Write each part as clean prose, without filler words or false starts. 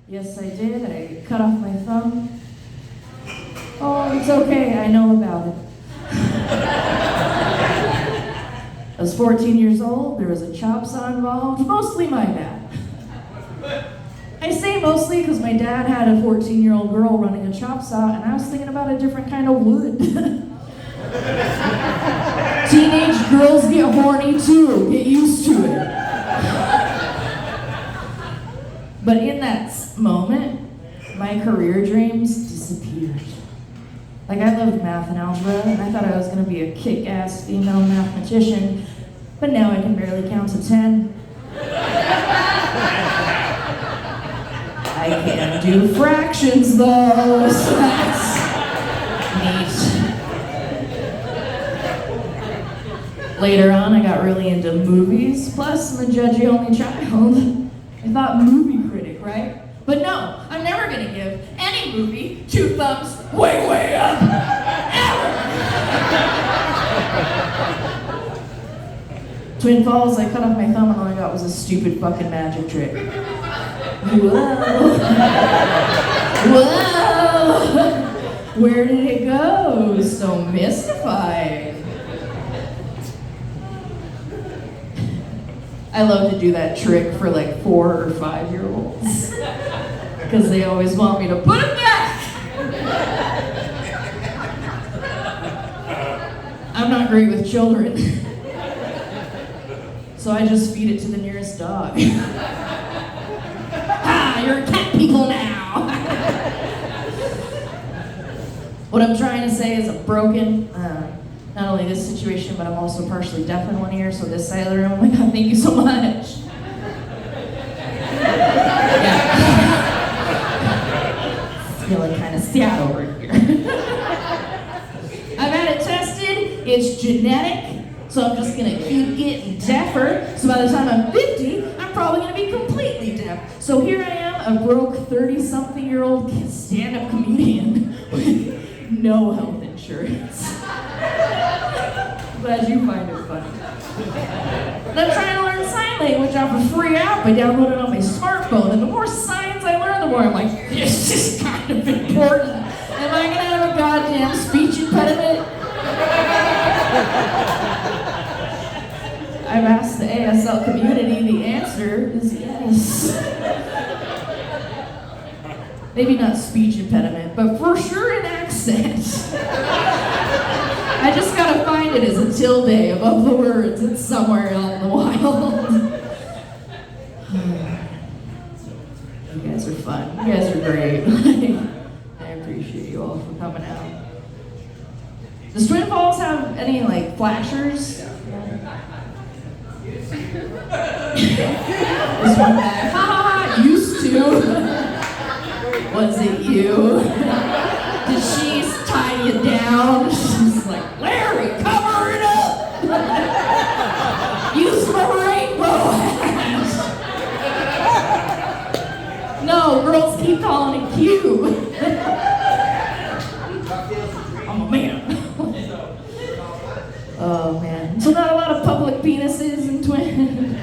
Yes, I did. I cut off my thumb. Oh, it's okay. I know about it. I was 14 years old. There was a chop saw involved. Mostly my dad. I say mostly because my dad had a 14-year-old girl running a chop saw, and I was thinking about a different kind of wood. Teenage girls get horny too. Get used to it. But in that moment, my career dreams disappeared. Like, I loved math and algebra, and I thought I was going to be a kick-ass female mathematician, but now I can barely count to 10. I can do fractions, though, so that's neat. Later on, I got really into movies, plus I'm a judgy only child. I thought movie critic, right? But no, I'm never gonna give any movie 2 thumbs way up, ever! Twin Falls, I cut off my thumb and all I got was a stupid fucking magic trick. Whoa! Whoa! Where did it go? So mystified. I love to do that trick for like 4 or 5-year-olds. Because they always want me to put it back! I'm not great with children. So I just feed it to the nearest dog. Ah, you're cat people now! What I'm trying to say is I'm broken. Not only this situation, but I'm also partially deaf in one ear, so this side of the room, oh my god, thank you so much. Yeah. Feeling kind of sad over here. I've had it tested, it's genetic, so I'm just gonna keep getting deafer, so by the time I'm 50, I'm probably gonna be completely deaf. So here I am, a broke 30-something-year-old stand-up comedian with no health insurance. Glad you find it funny. And I'm trying to learn sign language off a free app I downloaded on my smartphone, and the more signs I learn, the more I'm like, this is kind of important. Am I gonna have a goddamn speech impediment? I've asked the ASL community, the answer is yes. Maybe not speech impediment, but for sure an accent. I just gotta find it as a tilde above the words. It's somewhere out in the wild. You guys are fun. You guys are great. I appreciate you all for coming out. Does Twin Falls have any, like, flashers? This one guy, ha ha ha, used to. Was it you? Did she tie you down? She's like, Larry, cover it up! Use my rainbow hat! No, girls keep calling it cute. I'm a man. Oh man. So not a lot of public penises in Twin.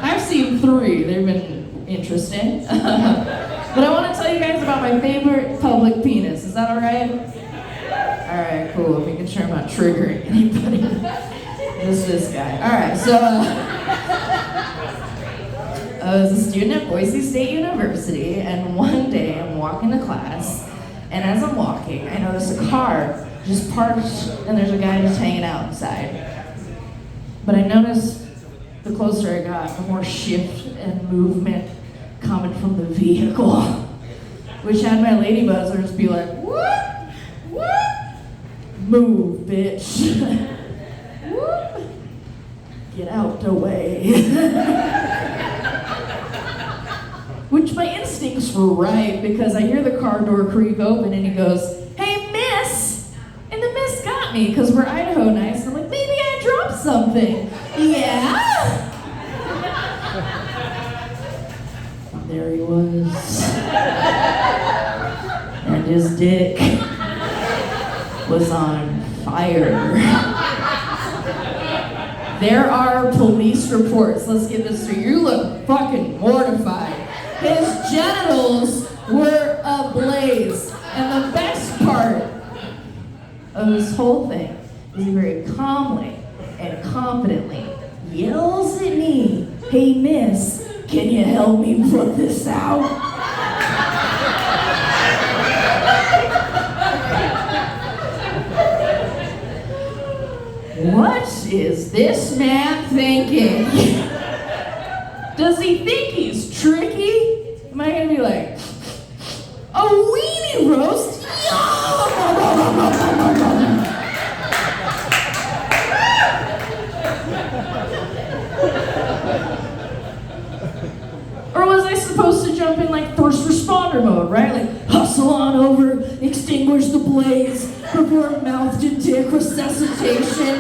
I've seen 3. They've been interesting. But I want to tell you guys about my favorite public penis. Is that alright? Alright, cool. Making sure I'm not triggering anybody. Just this guy. Alright, so I was a student at Boise State University, and one day I'm walking to class, and as I'm walking, I notice a car just parked, and there's a guy just hanging out inside. But I noticed the closer I got, the more shift and movement coming from the vehicle, which had my lady buzzers be like, whoop, whoop, move, bitch, whoop, get out the way. Which my instincts were right, because I hear the car door creak open and he goes, hey, miss, and the miss got me, because we're Idaho nice, and I'm like, maybe I dropped something. Yeah? There he was. And his dick was on fire. There are police reports. Let's get this straight. You look fucking mortified. His genitals were ablaze. And the best part of this whole thing is he very calmly and confidently yells at me, "Hey miss, can you help me put this out?" What is this man thinking? Does he think he's tricky? Am I gonna be like, "A weenie roast? Yum!" Or was I supposed to jump in like first responder mode, right? Like hustle on over, extinguish the blaze, perform mouth to dick resuscitation.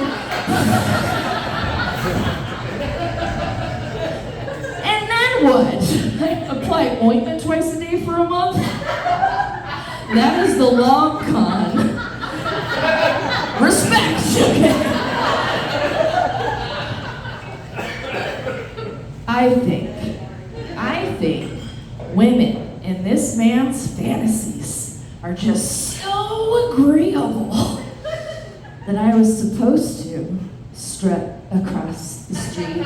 And then what? Apply ointment twice a day for a month? That is the long con. Respect, okay? I think women in this man's fantasies are just so agreeable that I was supposed to strut across the street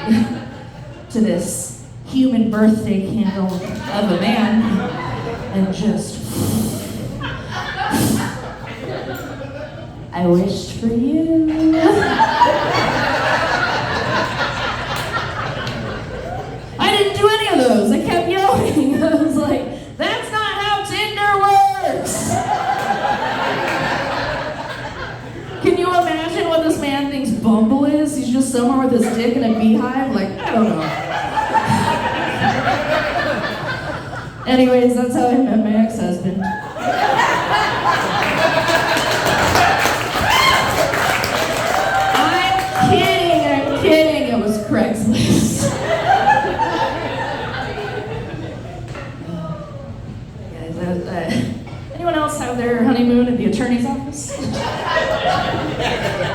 to this human birthday candle of a man and just I wished for you. I didn't do any of those. I kept yelling. I was like, "That's not how Tinder works." Can you imagine what this man thinks Bumble is? He's just somewhere with his dick in a beehive? Like, I don't know. Anyways, that's how I met my ex-husband. I'm kidding. It was Craigslist. Anyone else have their honeymoon at the attorney's office?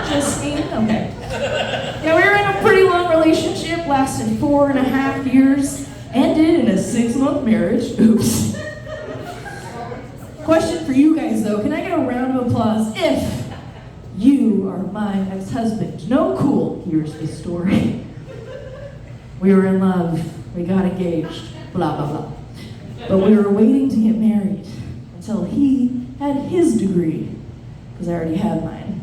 Just me? Okay. Yeah, we were in a pretty long relationship, lasted 4.5 years, ended in a 6-month marriage. Oops. Question for you guys though, can I get a round of applause if you are my ex-husband? No, cool. Here's the story. We were in love, we got engaged, blah, blah, blah. But we were waiting to get married until he had his degree, because I already had mine.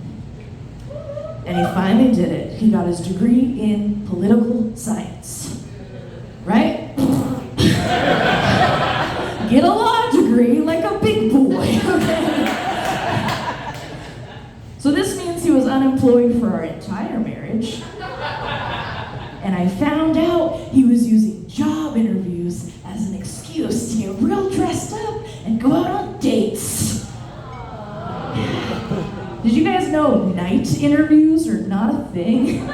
And he finally did it. He got his degree in political science. Right? Get a law degree like a big boy, okay? So this means he was unemployed for our entire marriage. And I found out he was using job interviews as an excuse to get real dressed up and go out on dates. Did you guys know night interviews are not a thing?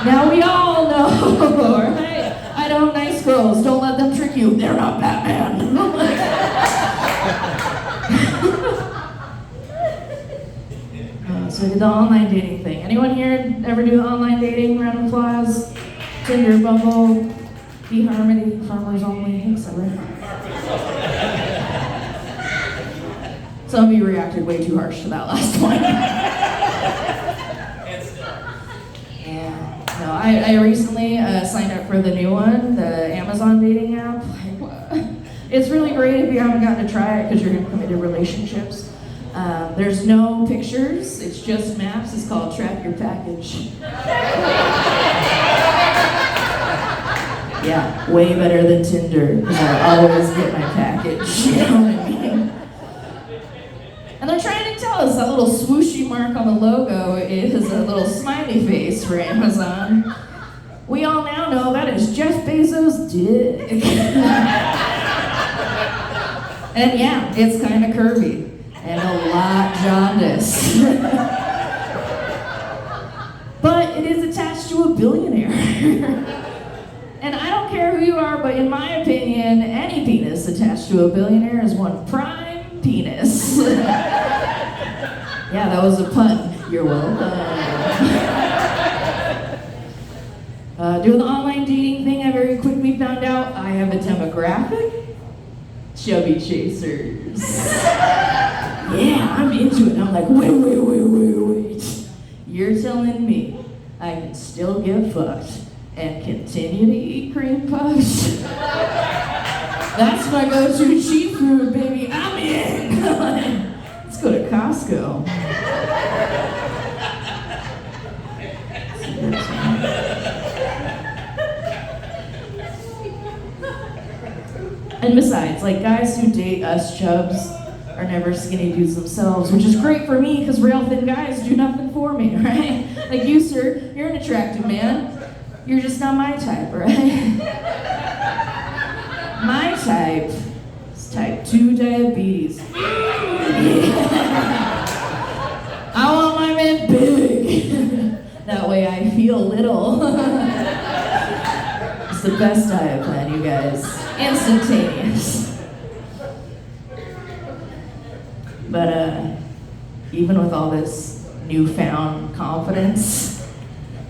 Now we all know, right? Idaho nice girls, don't let them trick you. They're not Batman. So I did the online dating thing. Anyone here ever do the online dating? Round of applause. Tinder, Bumble, eHarmony, Farmers Only, etc. Some of you reacted way too harsh to that last one. Yeah. No, I recently signed up for the new one, the Amazon dating app. It's really great if you haven't gotten to try it because you're in committed relationships. There's no pictures, it's just maps. It's called Track Your Package. Yeah, way better than Tinder, because I always get my package, you know what I mean? And they're trying to tell us that little swooshy mark on the logo is a little smiley face for Amazon. We all now know that is Jeff Bezos' dick. And yeah, it's kind of curvy. And a lot jaundiced. But it is attached to a billionaire. And I don't care who you are, but in my opinion, any penis attached to a billionaire is one prime penis. Yeah, that was a pun. You're welcome. Doing the online dating thing, I very quickly found out I have a demographic. Chubby Chasers. Yeah, I'm into it. I'm like, wait. You're telling me I can still get fucked and continue to eat cream puffs? That's my go-to cheap food, baby. I'm in. Let's go to Costco. And besides, like, guys who date us chubs are never skinny dudes themselves, which is great for me because real thin guys do nothing for me, right? Like you, sir, you're an attractive man. You're just not my type, right? My type is type 2 diabetes. I want my man big. That way I feel little. It's the best diet plan, you guys. Instantaneous. But even with all this newfound confidence,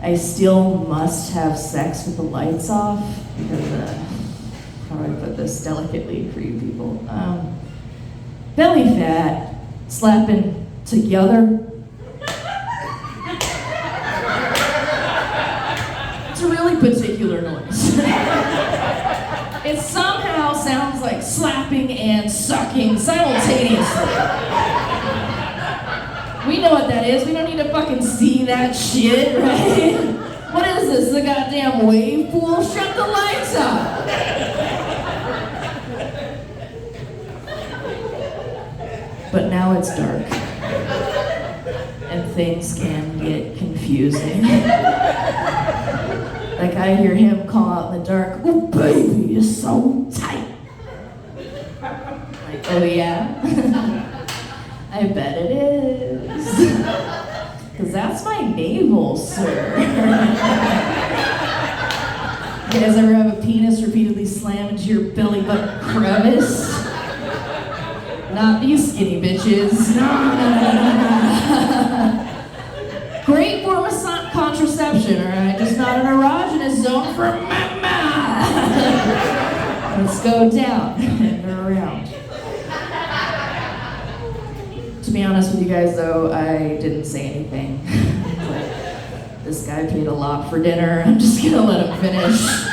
I still must have sex with the lights off because, how do I put this delicately for you people? Belly fat, slapping together. It's a really particular noise. It somehow sounds like slapping and sucking simultaneously. We know what that is. We don't need to fucking see that shit, right? What is this, the goddamn wave pool? Shut the lights off. But now it's dark. And things can get confusing. Like I hear him call out in the dark, "Oh baby, you're so tight." Like, oh yeah? I bet it is. Cause that's my navel, sir. You guys ever have a penis repeatedly slam into your belly button crevice? Not these skinny bitches. No. Great form of contraception, alright? Just not an erogenous zone for mama. Let's go down and around. To be honest with you guys though, I didn't say anything. This guy paid a lot for dinner. I'm just gonna let him finish.